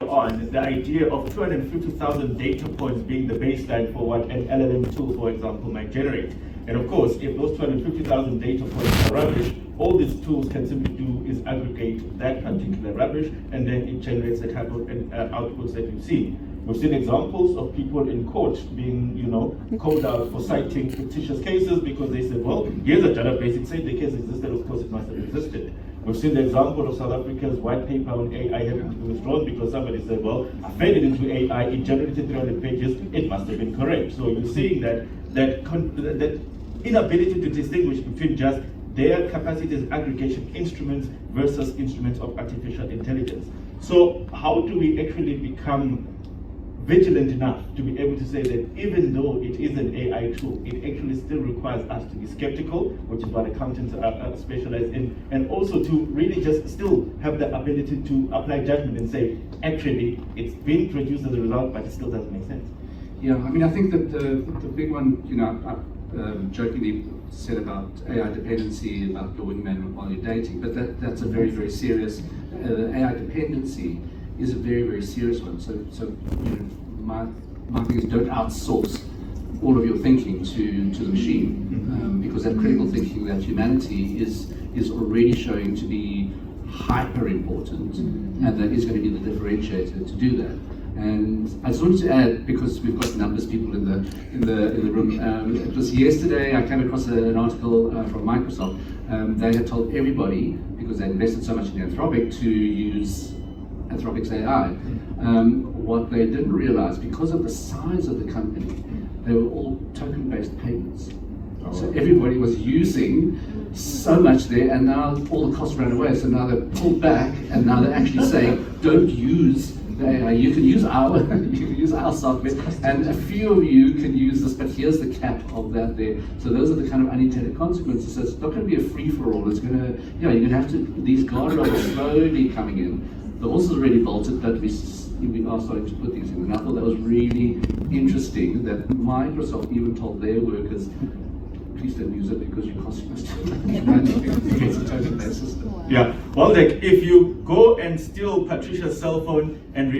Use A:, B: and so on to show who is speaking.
A: on the idea of 250,000 data points being the baseline for what an LLM tool, for example, might generate. And of course, if those 250,000 data points are rubbish, all these tools can simply do is aggregate that particular rubbish, and then it generates the type of outputs that you've seen. We've seen examples of people in court being, called out for citing fictitious cases because they said, well, here's a database, it said the case existed, of course it must have existed. We've seen the example of South Africa's white paper on AI having to be withdrawn because somebody said, well, I fed it into AI, it generated 300 pages, it must have been correct. So you're seeing that inability to distinguish between just their capacity as aggregation instruments versus instruments of artificial intelligence. So how do we actually become vigilant enough to be able to say that even though it is an AI tool, it actually still requires us to be skeptical, which is what accountants are specialized in, and also to really just still have the ability to apply judgment and say, actually, it's been produced as a result, but it still doesn't make sense.
B: Yeah, I mean, I think that the big one, I jokingly said about AI dependency, about your wingman while you're dating, but that's a very, very serious, AI dependency is a very, very serious one. So my thing is, don't outsource all of your thinking to the machine, because that critical thinking that humanity is already showing to be hyper important, and that is going to be the differentiator to do that. And I just wanted to add, because we've got numbers people in the room. It was yesterday I came across an article from Microsoft. They had told everybody, because they invested so much in Anthropic, to use Anthropic's AI. What they didn't realize, because of the size of the company, they were all token-based payments. So everybody was using so much there, and now all the costs ran away. So now they're pulled back, and now they're actually saying, don't use the AI. You can use our software, and a few of you can use this, but here's the cap of that there. So those are the kind of unintended consequences. So it's not going to be a free-for-all. It's going to, you're going to have to, these guardrails are slowly coming in. The horse is already bolted, but we are starting to put these in. And I thought that was really interesting that Microsoft even told their workers, please don't use it because you're costing us too much money because it's a token-based system.
A: Yeah, well, if you go and steal Patricia's cell phone and